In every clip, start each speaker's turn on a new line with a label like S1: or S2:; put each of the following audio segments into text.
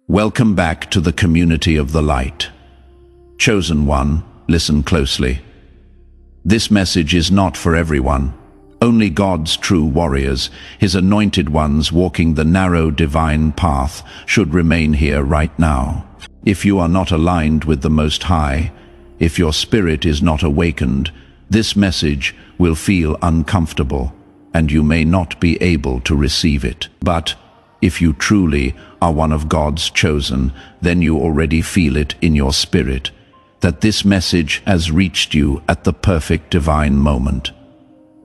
S1: Welcome back to the community of the light. Chosen one, listen closely. This message is not for everyone. Only God's true warriors, His anointed ones walking the narrow divine path, should remain here right now. If you are not aligned with the Most High, if your spirit is not awakened, this message will feel uncomfortable, and you may not be able to receive it. But if you truly are one of God's chosen, then you already feel it in your spirit, that this message has reached you at the perfect divine moment.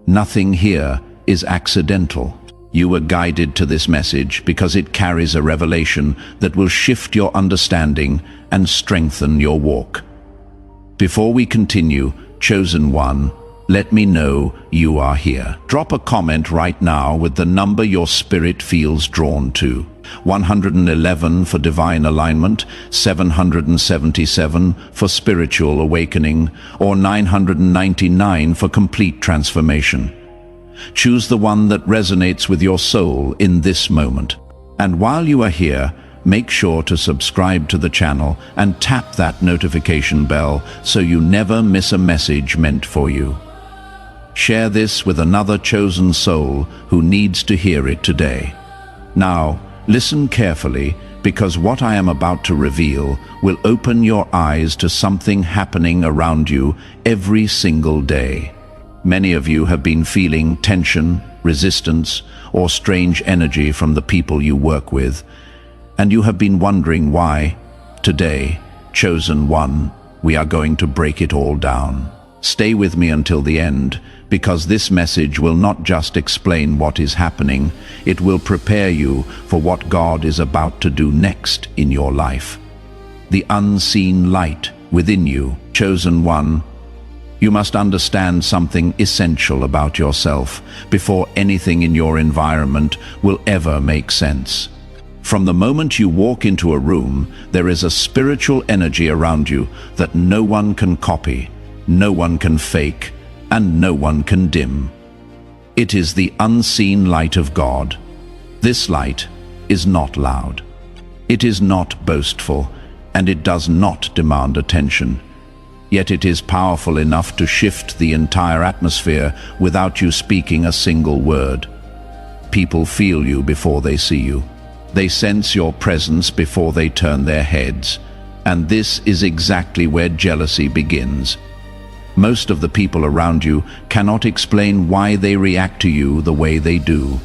S1: Nothing here is accidental. You were guided to this message because it carries a revelation that will shift your understanding and strengthen your walk. Before we continue, Chosen One, let me know you are here. Drop a comment right now with the number your spirit feels drawn to. 111 for divine alignment, 777 for spiritual awakening, or 999 for complete transformation. Choose the one that resonates with your soul in this moment. And while you are here, make sure to subscribe to the channel and tap that notification bell so you never miss a message meant for you. Share this with another chosen soul who needs to hear it today. Now, listen carefully, because what I am about to reveal will open your eyes to something happening around you every single day. Many of you have been feeling tension, resistance, or strange energy from the people you work with, and you have been wondering why. Today, Chosen One, we are going to break it all down. Stay with me until the end, because this message will not just explain what is happening, it will prepare you for what God is about to do next in your life. The unseen light within you, Chosen One, you must understand something essential about yourself before anything in your environment will ever make sense. From the moment you walk into a room, there is a spiritual energy around you that no one can copy, no one can fake, and no one can dim. It is the unseen light of God. This light is not loud. It is not boastful, and it does not demand attention. Yet it is powerful enough to shift the entire atmosphere without you speaking a single word. People feel you before they see you. They sense your presence before they turn their heads. And this is exactly where jealousy begins. Most of the people around you cannot explain why they react to you the way they do.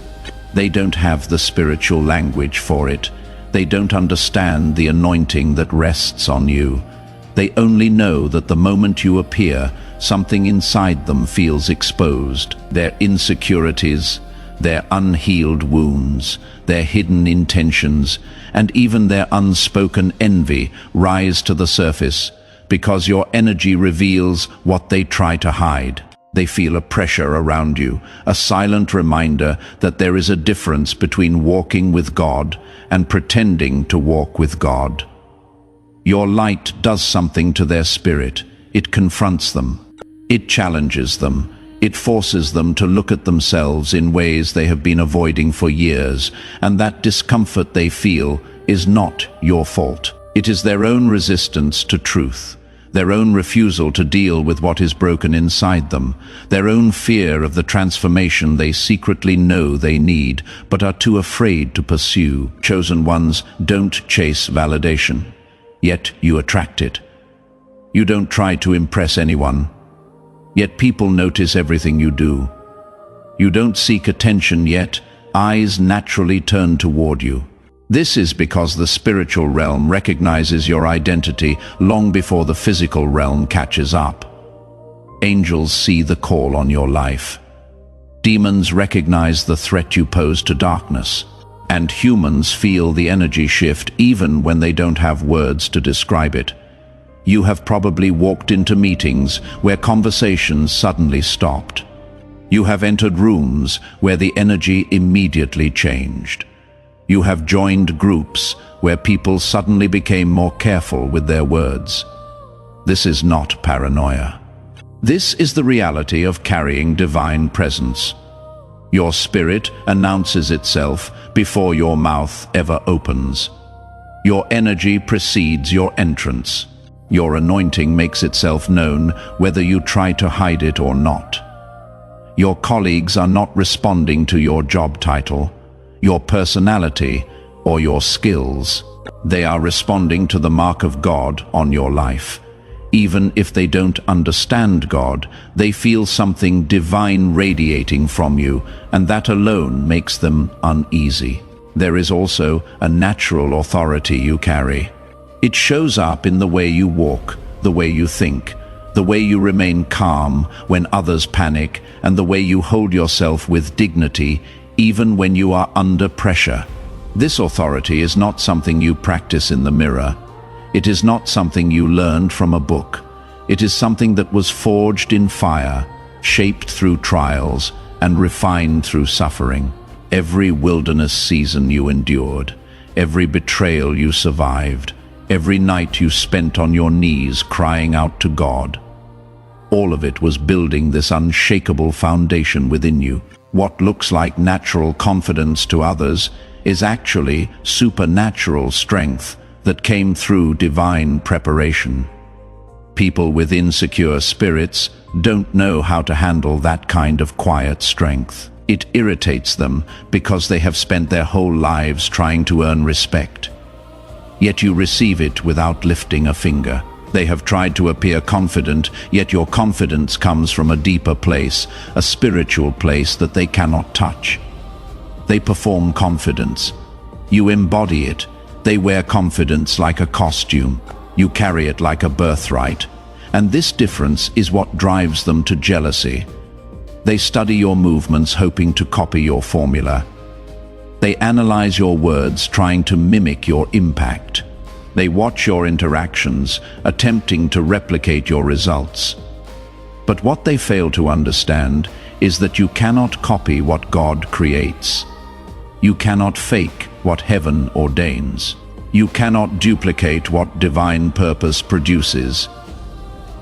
S1: They don't have the spiritual language for it. They don't understand the anointing that rests on you. They only know that the moment you appear, something inside them feels exposed. Their insecurities, their unhealed wounds, their hidden intentions, and even their unspoken envy rise to the surface, because your energy reveals what they try to hide. They feel a pressure around you, a silent reminder that there is a difference between walking with God and pretending to walk with God. Your light does something to their spirit. It confronts them. It challenges them. It forces them to look at themselves in ways they have been avoiding for years, and that discomfort they feel is not your fault. It is their own resistance to truth, their own refusal to deal with what is broken inside them, their own fear of the transformation they secretly know they need, but are too afraid to pursue. Chosen ones don't chase validation, yet you attract it. You don't try to impress anyone, yet people notice everything you do. You don't seek attention, yet eyes naturally turn toward you. This is because the spiritual realm recognizes your identity long before the physical realm catches up. Angels see the call on your life. Demons recognize the threat you pose to darkness. And humans feel the energy shift even when they don't have words to describe it. You have probably walked into meetings where conversations suddenly stopped. You have entered rooms where the energy immediately changed. You have joined groups where people suddenly became more careful with their words. This is not paranoia. This is the reality of carrying divine presence. Your spirit announces itself before your mouth ever opens. Your energy precedes your entrance. Your anointing makes itself known whether you try to hide it or not. Your colleagues are not responding to your job title, your personality, or your skills. They are responding to the mark of God on your life. Even if they don't understand God, they feel something divine radiating from you, and that alone makes them uneasy. There is also a natural authority you carry. It shows up in the way you walk, the way you think, the way you remain calm when others panic, and the way you hold yourself with dignity even when you are under pressure. This authority is not something you practice in the mirror. It is not something you learned from a book. It is something that was forged in fire, shaped through trials, and refined through suffering. Every wilderness season you endured, every betrayal you survived, every night you spent on your knees crying out to God. All of it was building this unshakable foundation within you. What looks like natural confidence to others is actually supernatural strength that came through divine preparation. People with insecure spirits don't know how to handle that kind of quiet strength. It irritates them because they have spent their whole lives trying to earn respect. Yet you receive it without lifting a finger. They have tried to appear confident, yet your confidence comes from a deeper place, a spiritual place that they cannot touch. They perform confidence. You embody it. They wear confidence like a costume. You carry it like a birthright. And this difference is what drives them to jealousy. They study your movements hoping to copy your formula. They analyze your words trying to mimic your impact. They watch your interactions, attempting to replicate your results. But what they fail to understand is that you cannot copy what God creates. You cannot fake what heaven ordains. You cannot duplicate what divine purpose produces.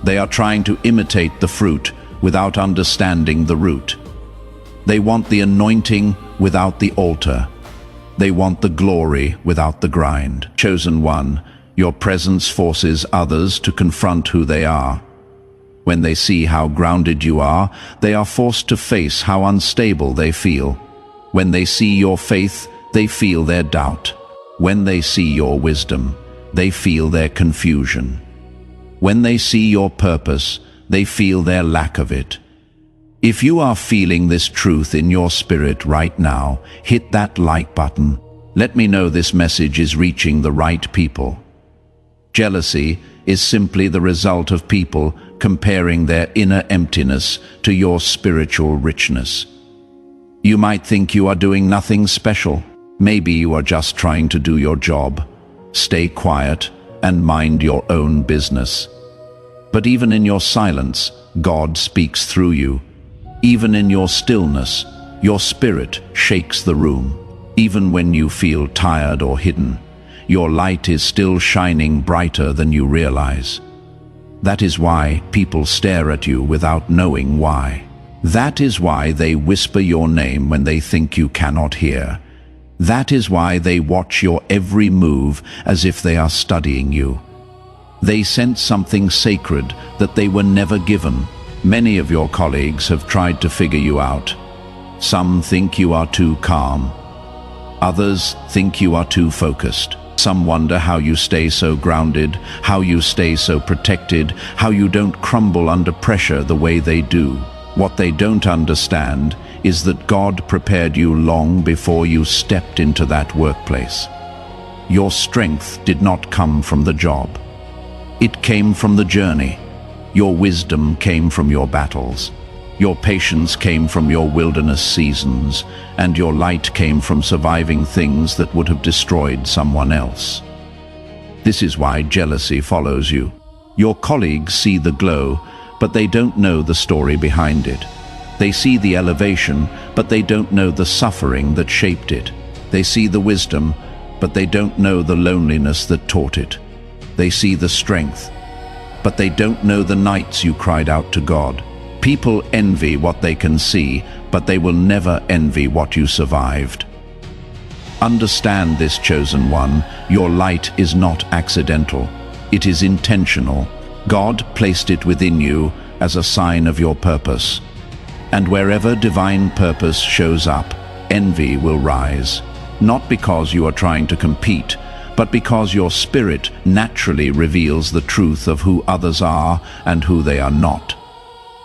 S1: They are trying to imitate the fruit without understanding the root. They want the anointing without the altar. They want the glory without the grind. Chosen one, your presence forces others to confront who they are. When they see how grounded you are, they are forced to face how unstable they feel. When they see your faith, they feel their doubt. When they see your wisdom, they feel their confusion. When they see your purpose, they feel their lack of it. If you are feeling this truth in your spirit right now, hit that like button. Let me know this message is reaching the right people. Jealousy is simply the result of people comparing their inner emptiness to your spiritual richness. You might think you are doing nothing special. Maybe you are just trying to do your job. Stay quiet and mind your own business. But even in your silence, God speaks through you. Even in your stillness, your spirit shakes the room. Even when you feel tired or hidden, your light is still shining brighter than you realize. That is why people stare at you without knowing why. That is why they whisper your name when they think you cannot hear. That is why they watch your every move as if they are studying you. They sense something sacred that they were never given. Many of your colleagues have tried to figure you out. Some think you are too calm. Others think you are too focused. Some wonder how you stay so grounded, how you stay so protected, how you don't crumble under pressure the way they do. What they don't understand is that God prepared you long before you stepped into that workplace. Your strength did not come from the job. It came from the journey. Your wisdom came from your battles. Your patience came from your wilderness seasons, and your light came from surviving things that would have destroyed someone else. This is why jealousy follows you. Your colleagues see the glow, but they don't know the story behind it. They see the elevation, but they don't know the suffering that shaped it. They see the wisdom, but they don't know the loneliness that taught it. They see the strength, but they don't know the nights you cried out to God. People envy what they can see, but they will never envy what you survived. Understand this, chosen one, your light is not accidental. It is intentional. God placed it within you as a sign of your purpose. And wherever divine purpose shows up, envy will rise. Not because you are trying to compete, but because your spirit naturally reveals the truth of who others are and who they are not.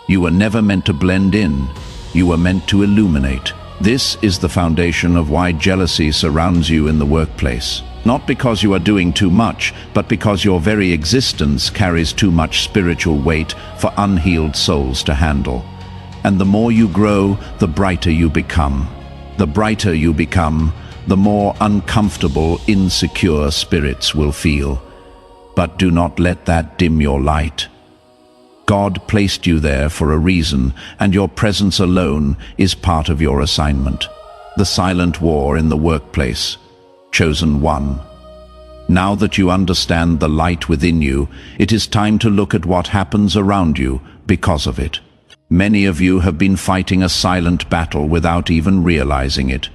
S1: You were never meant to blend in. You were meant to illuminate. This is the foundation of why jealousy surrounds you in the workplace. Not because you are doing too much, but because your very existence carries too much spiritual weight for unhealed souls to handle. And the more you grow, the brighter you become. The brighter you become, the more uncomfortable, insecure spirits will feel. But do not let that dim your light. God placed you there for a reason, and your presence alone is part of your assignment. The silent war in the workplace. Chosen one. Now that you understand the light within you, it is time to look at what happens around you because of it. Many of you have been fighting a silent battle without even realizing it.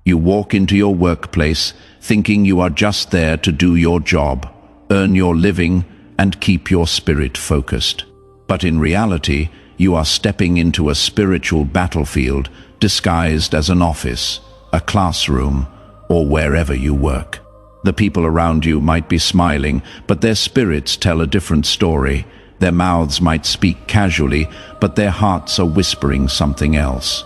S1: You walk into your workplace thinking you are just there to do your job, earn your living, and keep your spirit focused. But in reality, you are stepping into a spiritual battlefield disguised as an office, a classroom, or wherever you work. The people around you might be smiling, but their spirits tell a different story. Their mouths might speak casually, but their hearts are whispering something else.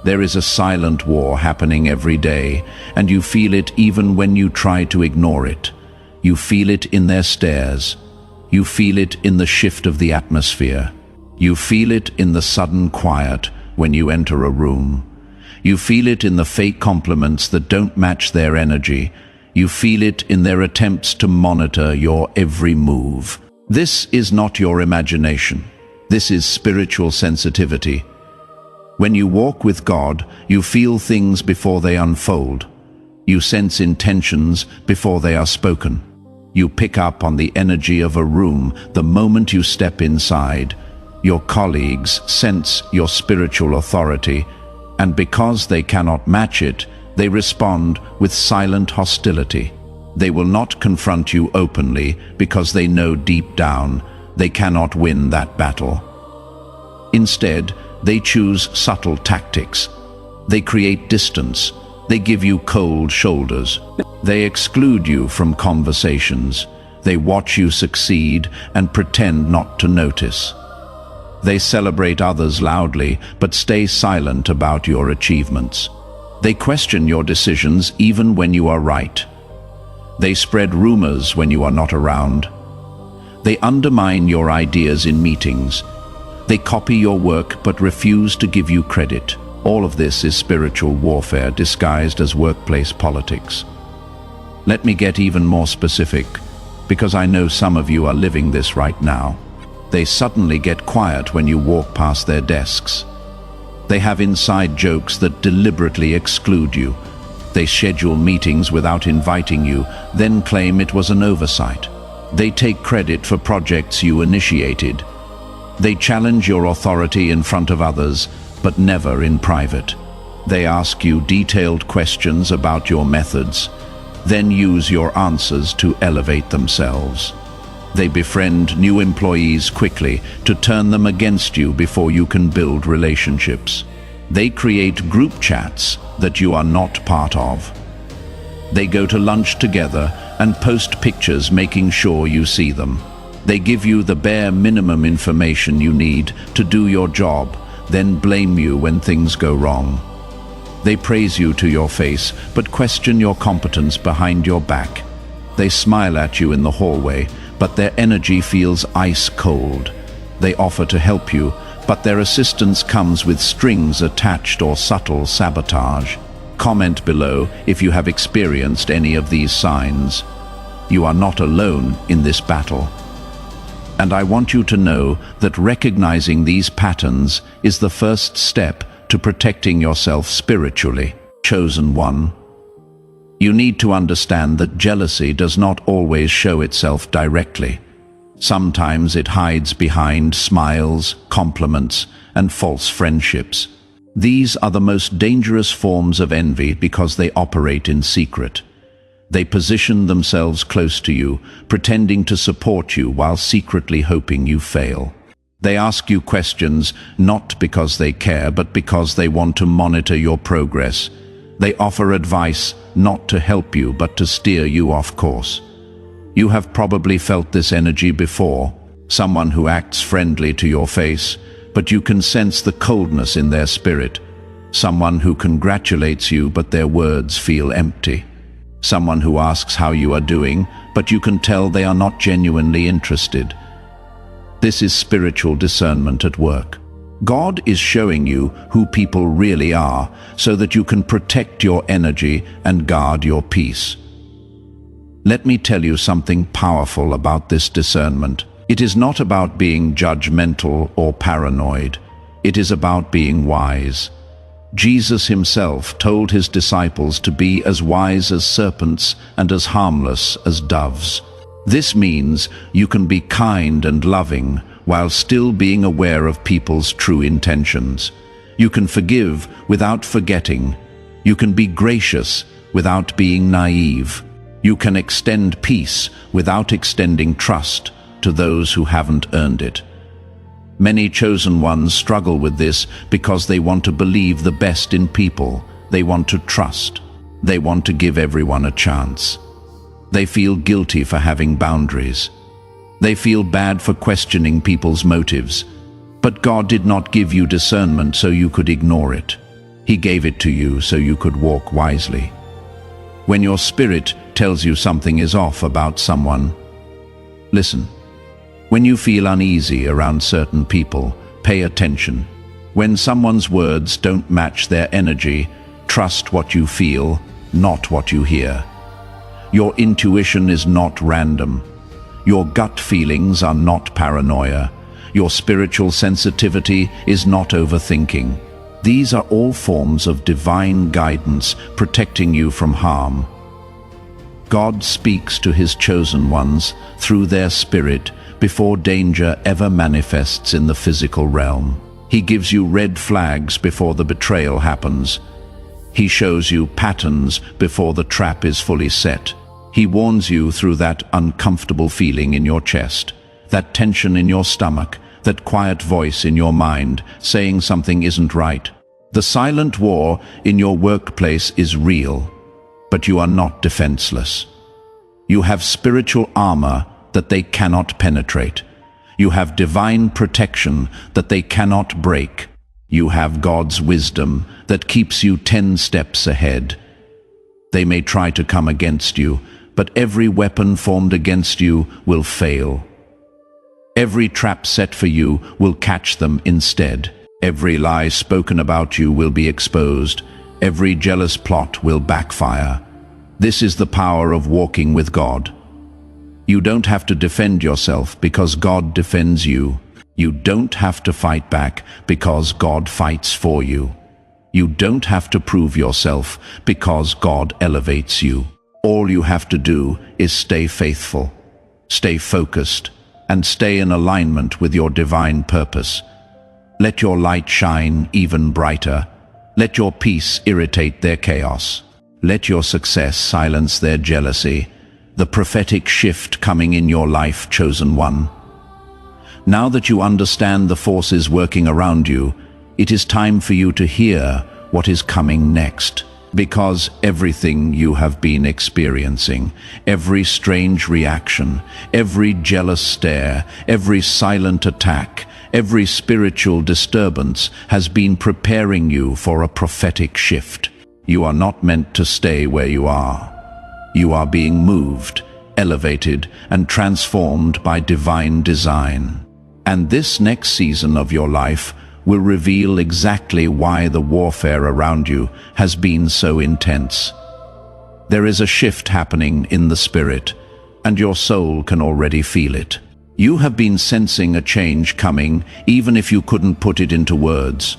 S1: There is a silent war happening every day, and you feel it even when you try to ignore it. You feel it in their stares. You feel it in the shift of the atmosphere. You feel it in the sudden quiet when you enter a room. You feel it in the fake compliments that don't match their energy. You feel it in their attempts to monitor your every move. This is not your imagination. This is spiritual sensitivity. When you walk with God, you feel things before they unfold. You sense intentions before they are spoken. You pick up on the energy of a room the moment you step inside. Your colleagues sense your spiritual authority, and because they cannot match it, they respond with silent hostility. They will not confront you openly because they know deep down they cannot win that battle. Instead, they choose subtle tactics. They create distance. They give you cold shoulders. They exclude you from conversations. They watch you succeed and pretend not to notice. They celebrate others loudly, but stay silent about your achievements. They question your decisions even when you are right. They spread rumors when you are not around. They undermine your ideas in meetings. They copy your work but refuse to give you credit. All of this is spiritual warfare disguised as workplace politics. Let me get even more specific, because I know some of you are living this right now. They suddenly get quiet when you walk past their desks. They have inside jokes that deliberately exclude you. They schedule meetings without inviting you, then claim it was an oversight. They take credit for projects you initiated. They challenge your authority in front of others, but never in private. They ask you detailed questions about your methods, then use your answers to elevate themselves. They befriend new employees quickly to turn them against you before you can build relationships. They create group chats that you are not part of. They go to lunch together and post pictures making sure you see them. They give you the bare minimum information you need to do your job, then blame you when things go wrong. They praise you to your face, but question your competence behind your back. They smile at you in the hallway, but their energy feels ice cold. They offer to help you, but their assistance comes with strings attached or subtle sabotage. Comment below if you have experienced any of these signs. You are not alone in this battle. And I want you to know that recognizing these patterns is the first step to protecting yourself spiritually. Chosen one. You need to understand that jealousy does not always show itself directly. Sometimes it hides behind smiles, compliments, and false friendships. These are the most dangerous forms of envy because they operate in secret. They position themselves close to you, pretending to support you while secretly hoping you fail. They ask you questions not because they care, but because they want to monitor your progress. They offer advice not to help you, but to steer you off course. You have probably felt this energy before, someone who acts friendly to your face, but you can sense the coldness in their spirit. Someone who congratulates you, but their words feel empty. Someone who asks how you are doing, but you can tell they are not genuinely interested. This is spiritual discernment at work. God is showing you who people really are, so that you can protect your energy and guard your peace. Let me tell you something powerful about this discernment. It is not about being judgmental or paranoid. It is about being wise. Jesus himself told his disciples to be as wise as serpents and as harmless as doves. This means you can be kind and loving while still being aware of people's true intentions. You can forgive without forgetting. You can be gracious without being naive. You can extend peace without extending trust to those who haven't earned it. Many chosen ones struggle with this because they want to believe the best in people. They want to trust. They want to give everyone a chance. They feel guilty for having boundaries. They feel bad for questioning people's motives. But God did not give you discernment so you could ignore it. He gave it to you so you could walk wisely. When your spirit tells you something is off about someone, listen. When you feel uneasy around certain people, pay attention. When someone's words don't match their energy, trust what you feel, not what you hear. Your intuition is not random. Your gut feelings are not paranoia. Your spiritual sensitivity is not overthinking. These are all forms of divine guidance protecting you from harm. God speaks to his chosen ones through their spirit before danger ever manifests in the physical realm. He gives you red flags before the betrayal happens. He shows you patterns before the trap is fully set. He warns you through that uncomfortable feeling in your chest, that tension in your stomach, that quiet voice in your mind saying something isn't right. The silent war in your workplace is real, but you are not defenseless. You have spiritual armor that they cannot penetrate. You have divine protection that they cannot break. You have God's wisdom that keeps you 10 steps ahead. They may try to come against you, but every weapon formed against you will fail. Every trap set for you will catch them instead. Every lie spoken about you will be exposed. Every jealous plot will backfire. This is the power of walking with God. You don't have to defend yourself because God defends you. You don't have to fight back because God fights for you. You don't have to prove yourself because God elevates you. All you have to do is stay faithful, stay focused, and stay in alignment with your divine purpose. Let your light shine even brighter. Let your peace irritate their chaos. Let your success silence their jealousy. The prophetic shift coming in your life, chosen one. Now that you understand the forces working around you, it is time for you to hear what is coming next. Because everything you have been experiencing, every strange reaction, every jealous stare, every silent attack, every spiritual disturbance has been preparing you for a prophetic shift. You are not meant to stay where you are. You are being moved, elevated, and transformed by divine design. And this next season of your life will reveal exactly why the warfare around you has been so intense. There is a shift happening in the spirit, and your soul can already feel it. You have been sensing a change coming, even if you couldn't put it into words.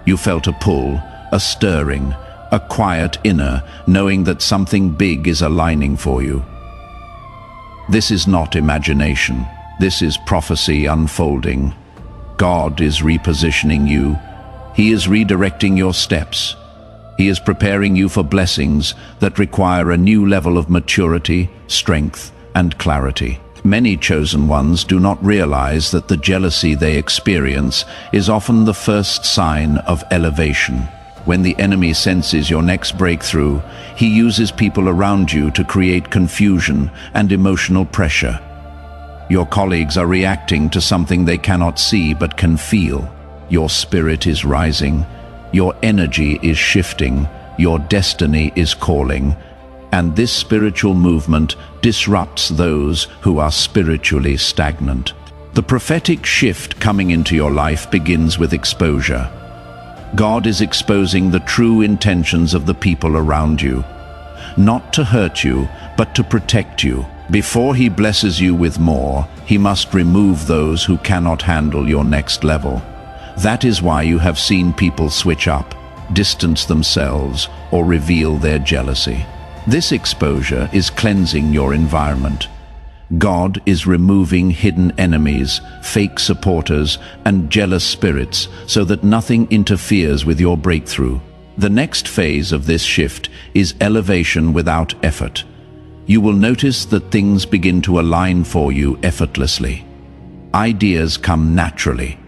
S1: You felt a pull, a stirring, a quiet inner, knowing that something big is aligning for you. This is not imagination. This is prophecy unfolding. God is repositioning you, He is redirecting your steps. He is preparing you for blessings that require a new level of maturity, strength, and clarity. Many chosen ones do not realize that the jealousy they experience is often the first sign of elevation. When the enemy senses your next breakthrough, he uses people around you to create confusion and emotional pressure. Your colleagues are reacting to something they cannot see but can feel. Your spirit is rising, your energy is shifting, your destiny is calling, and this spiritual movement disrupts those who are spiritually stagnant. The prophetic shift coming into your life begins with exposure. God is exposing the true intentions of the people around you, not to hurt you, but to protect you. Before he blesses you with more, he must remove those who cannot handle your next level. That is why you have seen people switch up, distance themselves, or reveal their jealousy. This exposure is cleansing your environment. God is removing hidden enemies, fake supporters, and jealous spirits so that nothing interferes with your breakthrough. The next phase of this shift is elevation without effort. You will notice that things begin to align for you effortlessly. Ideas come naturally.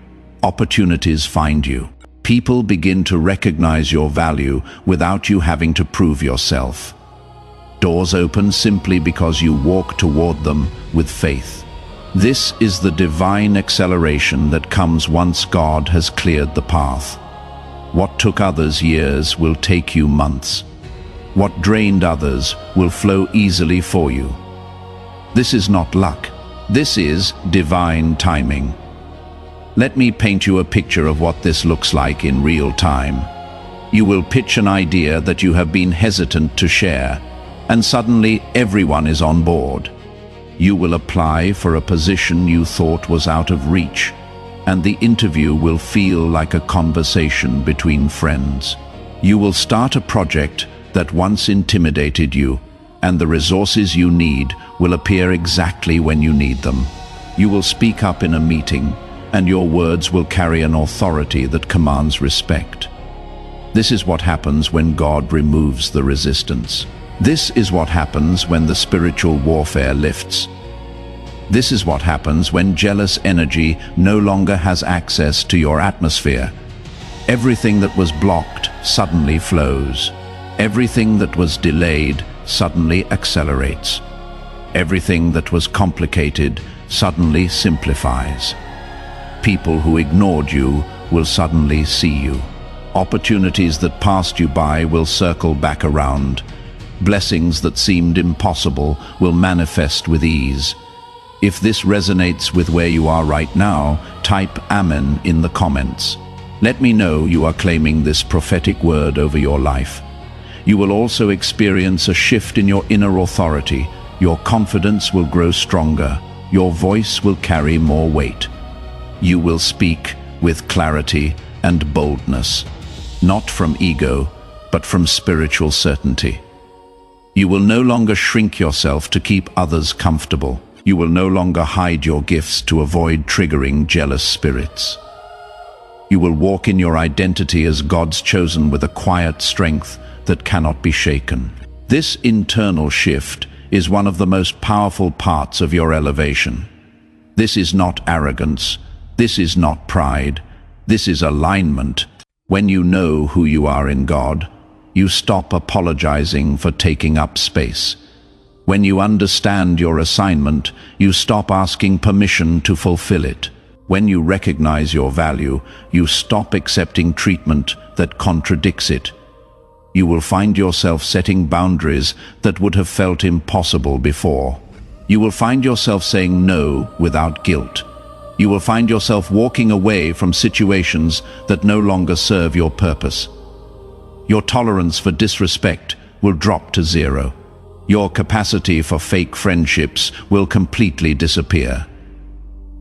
S1: Opportunities find you. People begin to recognize your value without you having to prove yourself. Doors open simply because you walk toward them with faith. This is the divine acceleration that comes once God has cleared the path. What took others years will take you months. What drained others will flow easily for you. This is not luck. This is divine timing. Let me paint you a picture of what this looks like in real time. You will pitch an idea that you have been hesitant to share, and suddenly everyone is on board. You will apply for a position you thought was out of reach, and the interview will feel like a conversation between friends. You will start a project that once intimidated you, and the resources you need will appear exactly when you need them. You will speak up in a meeting, and your words will carry an authority that commands respect. This is what happens when God removes the resistance. This is what happens when the spiritual warfare lifts. This is what happens when jealous energy no longer has access to your atmosphere. Everything that was blocked suddenly flows. Everything that was delayed suddenly accelerates. Everything that was complicated suddenly simplifies. People who ignored you will suddenly see you. Opportunities that passed you by will circle back around. Blessings that seemed impossible will manifest with ease. If this resonates with where you are right now, type Amen in the comments. Let me know you are claiming this prophetic word over your life. You will also experience a shift in your inner authority. Your confidence will grow stronger. Your voice will carry more weight. You will speak with clarity and boldness, not from ego, but from spiritual certainty. You will no longer shrink yourself to keep others comfortable. You will no longer hide your gifts to avoid triggering jealous spirits. You will walk in your identity as God's chosen with a quiet strength that cannot be shaken. This internal shift is one of the most powerful parts of your elevation. This is not arrogance. This is not pride. This is alignment. When you know who you are in God, you stop apologizing for taking up space. When you understand your assignment, you stop asking permission to fulfill it. When you recognize your value, you stop accepting treatment that contradicts it. You will find yourself setting boundaries that would have felt impossible before. You will find yourself saying no without guilt. You will find yourself walking away from situations that no longer serve your purpose. Your tolerance for disrespect will drop to zero. Your capacity for fake friendships will completely disappear.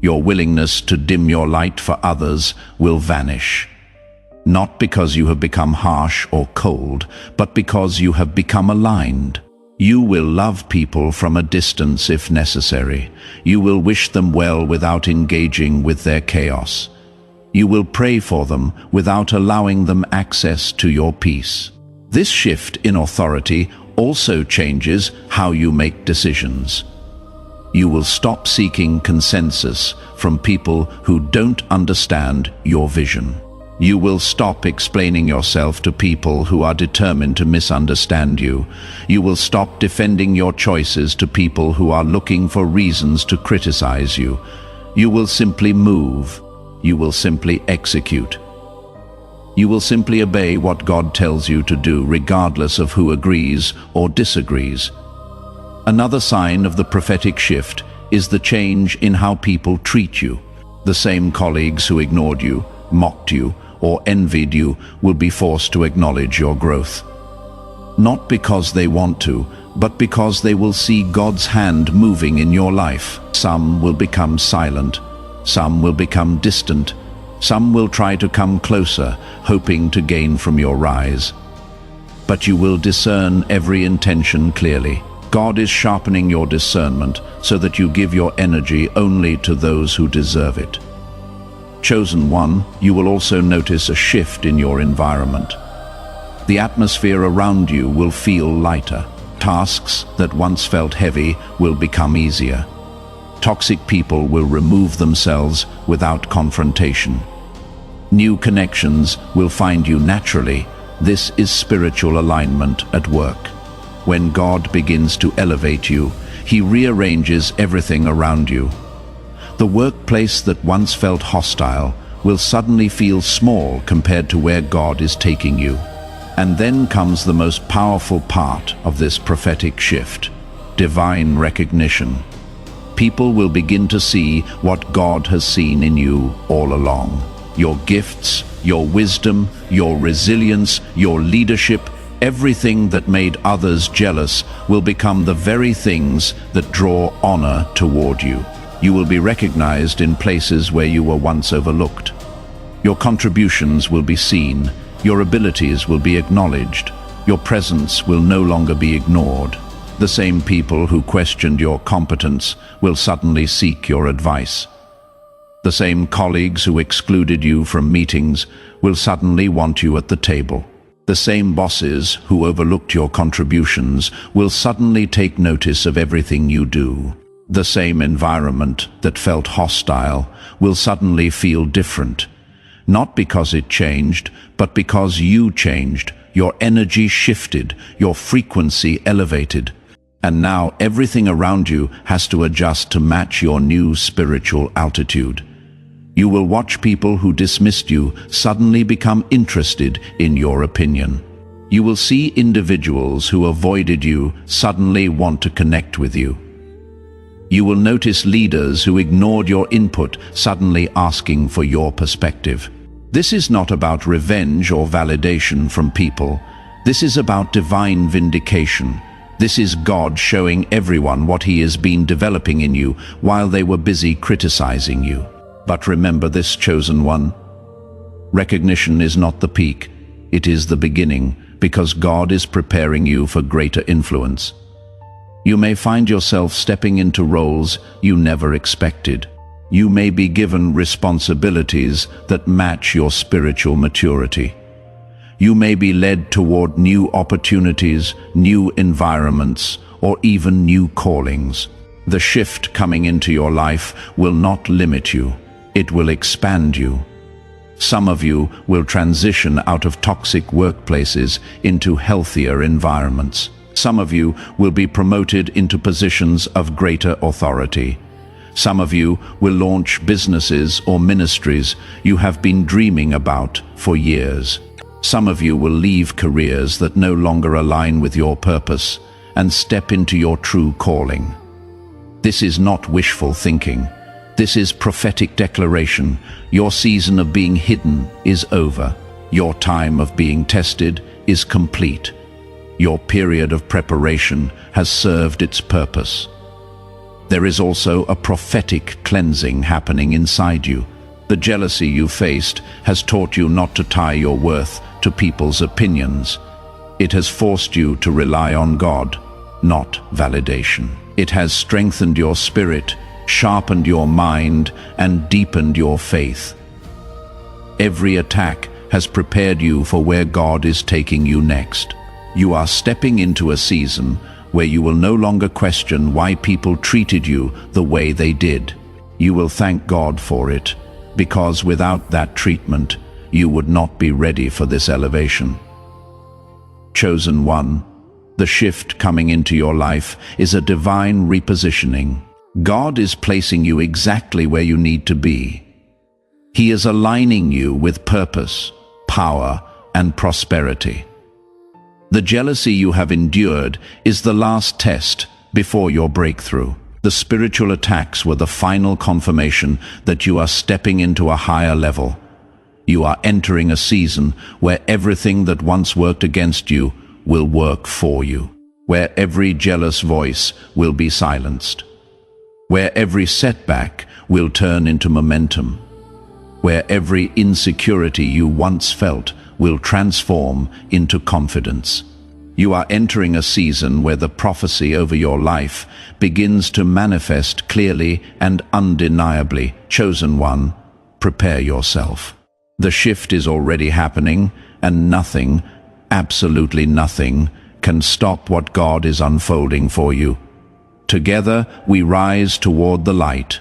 S1: Your willingness to dim your light for others will vanish. Not because you have become harsh or cold, but because you have become aligned. You will love people from a distance if necessary. You will wish them well without engaging with their chaos. You will pray for them without allowing them access to your peace. This shift in authority also changes how you make decisions. You will stop seeking consensus from people who don't understand your vision. You will stop explaining yourself to people who are determined to misunderstand you. You will stop defending your choices to people who are looking for reasons to criticize you. You will simply move. You will simply execute. You will simply obey what God tells you to do, regardless of who agrees or disagrees. Another sign of the prophetic shift is the change in how people treat you. The same colleagues who ignored you, mocked you, or envied you will be forced to acknowledge your growth. Not because they want to, but because they will see God's hand moving in your life. Some will become silent. Some will become distant. Some will try to come closer, hoping to gain from your rise. But you will discern every intention clearly. God is sharpening your discernment so that you give your energy only to those who deserve it. Chosen one, you will also notice a shift in your environment. The atmosphere around you will feel lighter. Tasks that once felt heavy will become easier. Toxic people will remove themselves without confrontation. New connections will find you naturally. This is spiritual alignment at work. When God begins to elevate you, He rearranges everything around you. The workplace that once felt hostile will suddenly feel small compared to where God is taking you. And then comes the most powerful part of this prophetic shift: divine recognition. People will begin to see what God has seen in you all along. Your gifts, your wisdom, your resilience, your leadership, everything that made others jealous will become the very things that draw honor toward you. You will be recognized in places where you were once overlooked. Your contributions will be seen. Your abilities will be acknowledged. Your presence will no longer be ignored. The same people who questioned your competence will suddenly seek your advice. The same colleagues who excluded you from meetings will suddenly want you at the table. The same bosses who overlooked your contributions will suddenly take notice of everything you do. The same environment that felt hostile will suddenly feel different. Not because it changed, but because you changed. Your energy shifted, your frequency elevated. And now everything around you has to adjust to match your new spiritual altitude. You will watch people who dismissed you suddenly become interested in your opinion. You will see individuals who avoided you suddenly want to connect with you. You will notice leaders who ignored your input suddenly asking for your perspective. This is not about revenge or validation from people. This is about divine vindication. This is God showing everyone what He has been developing in you while they were busy criticizing you. But remember this, chosen one. Recognition is not the peak. It is the beginning, because God is preparing you for greater influence. You may find yourself stepping into roles you never expected. You may be given responsibilities that match your spiritual maturity. You may be led toward new opportunities, new environments, or even new callings. The shift coming into your life will not limit you. It will expand you. Some of you will transition out of toxic workplaces into healthier environments. Some of you will be promoted into positions of greater authority. Some of you will launch businesses or ministries you have been dreaming about for years. Some of you will leave careers that no longer align with your purpose and step into your true calling. This is not wishful thinking. This is prophetic declaration. Your season of being hidden is over. Your time of being tested is complete. Your period of preparation has served its purpose. There is also a prophetic cleansing happening inside you. The jealousy you faced has taught you not to tie your worth to people's opinions. It has forced you to rely on God, not validation. It has strengthened your spirit, sharpened your mind, and deepened your faith. Every attack has prepared you for where God is taking you next. You are stepping into a season where you will no longer question why people treated you the way they did. You will thank God for it, because without that treatment, you would not be ready for this elevation. Chosen one, the shift coming into your life is a divine repositioning. God is placing you exactly where you need to be. He is aligning you with purpose, power, and prosperity. The jealousy you have endured is the last test before your breakthrough. The spiritual attacks were the final confirmation that you are stepping into a higher level. You are entering a season where everything that once worked against you will work for you, where every jealous voice will be silenced, where every setback will turn into momentum, where every insecurity you once felt will transform into confidence. You are entering a season where the prophecy over your life begins to manifest clearly and undeniably. Chosen one, prepare yourself. The shift is already happening, and nothing, absolutely nothing, can stop what God is unfolding for you. Together we rise toward the light,